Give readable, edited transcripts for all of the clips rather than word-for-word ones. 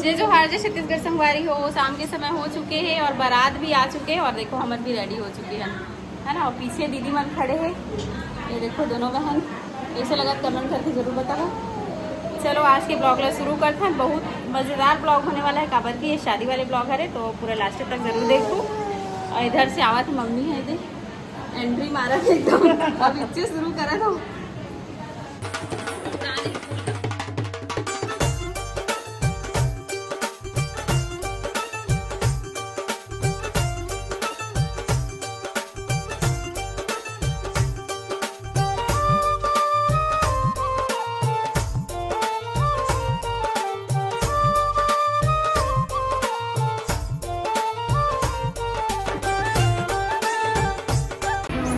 जे जो हार जे छत्तीसगढ़ संगवारी हो शाम के समय हो चुके हैं और बारात भी आ चुके हैं और देखो हमर भी रेडी हो चुके हैं, है ना। और पीछे दीदी मन खड़े हैं, ये देखो दोनों बहन। कैसे लगा कमेंट करके जरूर बताओ। चलो आज के ब्लॉग ला शुरू करते हैं। बहुत मज़ेदार ब्लॉग होने वाला है, काबर की ये शादी वाले ब्लॉग है तो पूरा लास्ट तक जरूर देखो। और इधर से आवा थी मम्मी है, दे एंट्री मारा था एकदम। अब इससे शुरू करा था।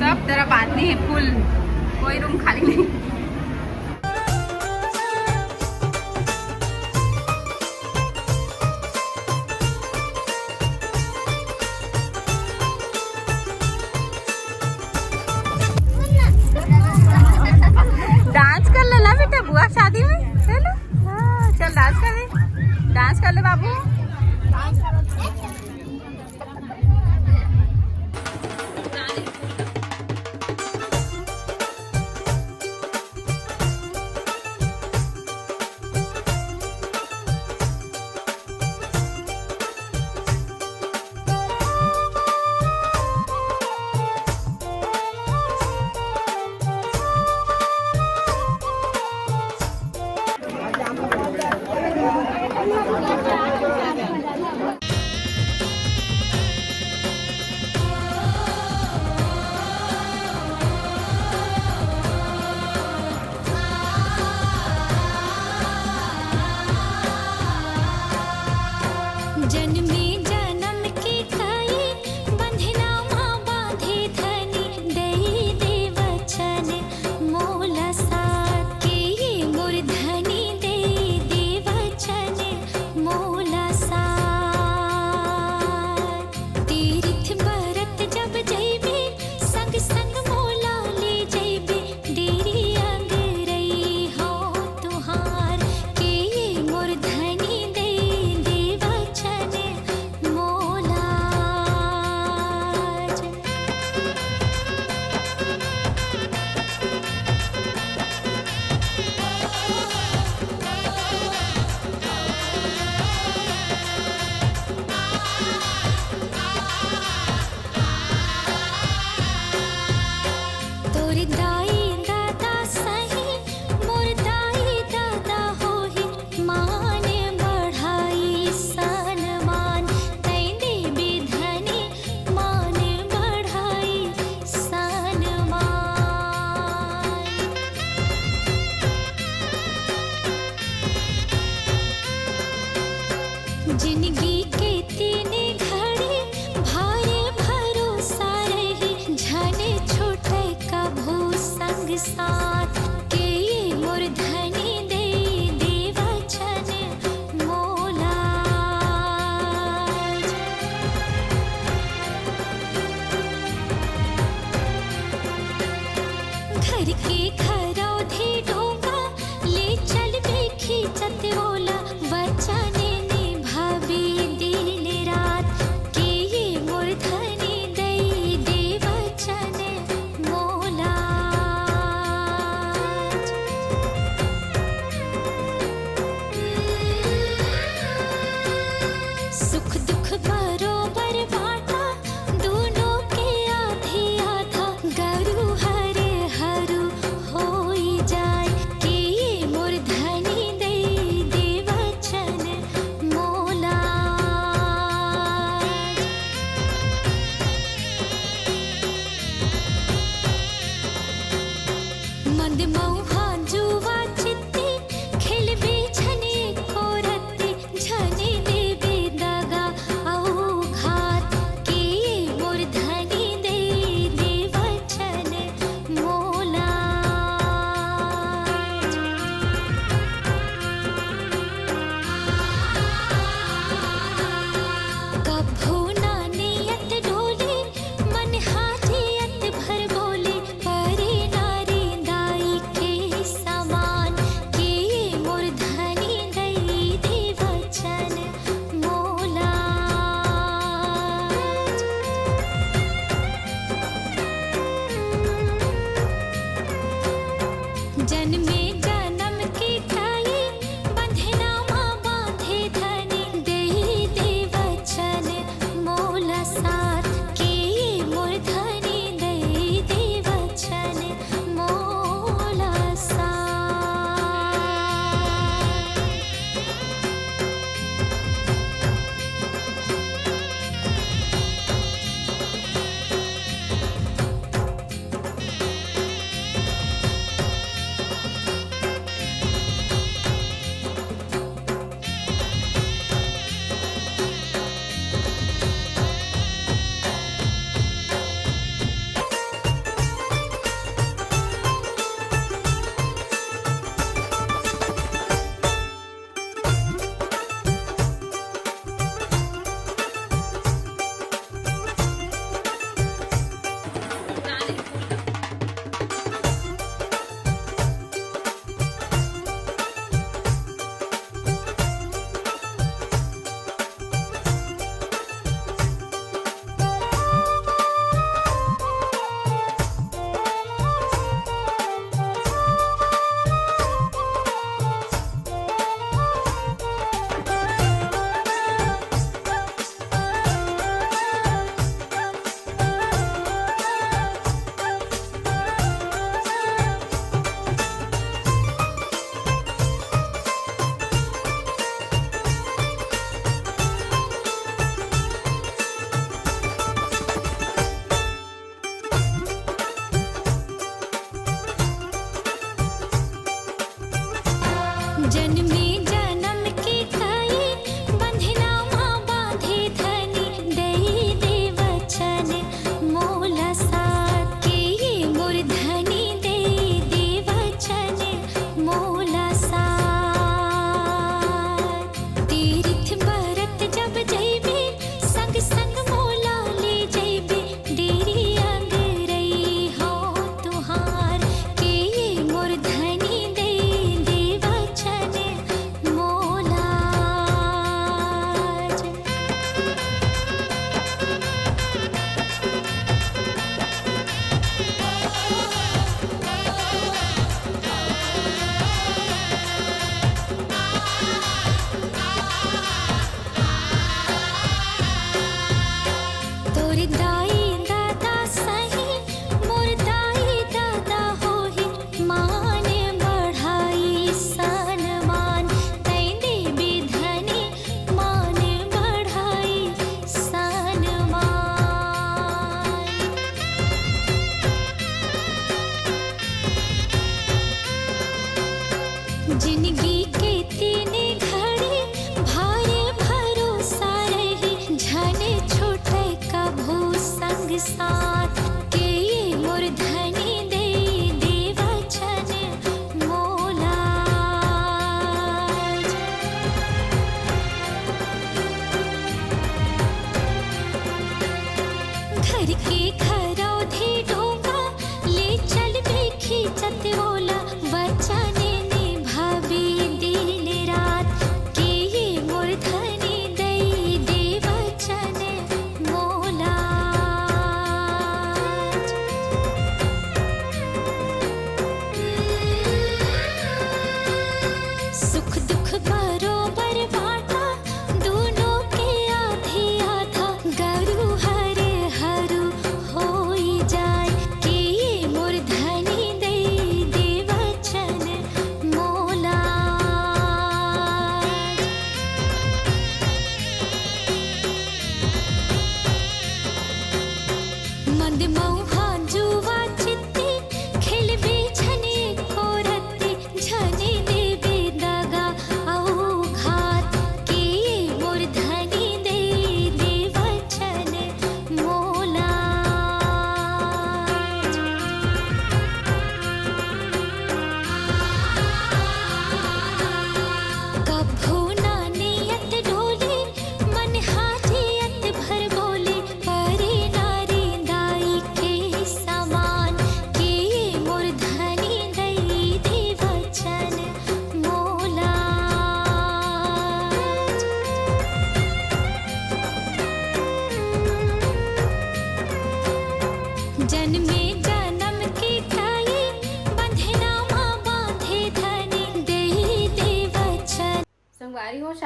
सब तरफ आदमी है, फुल, कोई रूम खाली नहीं। डांस कर लेना बेटा बुआ शादी में, चलो चल डांस कर ले, डांस कर ले बाबू। जन्मे जन्म की कई बंधना माँ बांधे धनी दई दे वचन मोला साथ के ये मूर्धनी दे दे वचन मोला साथ। तीर्थ बरत जब जइबे संग संग मोला ले जइबे डेरी अंग रही हो तुहार के ये मूर्धनी दे दे वचन मोला। तोर दाई दादा सही मोर दाई दादा होही मान बढ़ाई सन्मान तै देबे धनी मान बढ़ाई सन्मान। जिंदगी के तीन घड़ी भारे भरोसा रही झने छोटे कभू संग साथ के ये मूर्धनी दे दे वचन मोला। घर के खरौधे डोंगा ले चल बे खींचत ओला वचन निभाबे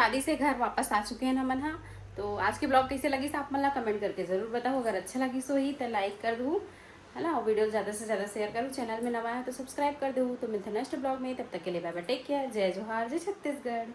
शादी से घर वापस आ चुके हैं हमन हाँ। तो आज के ब्लॉग कैसे लगी आप मन ला कमेंट करके जरूर बताओ। अगर अच्छा लगी सो ही तो लाइक कर दूँ है ना, और वीडियो ज़्यादा से ज़्यादा शेयर करूँ। चैनल में नवा है तो सब्सक्राइब कर दूँ। तो मिलते हैं नेक्स्ट ब्लॉग में, तब तक के लिए बाय बाय, टेक केयर, जय जोहार, जय छत्तीसगढ़।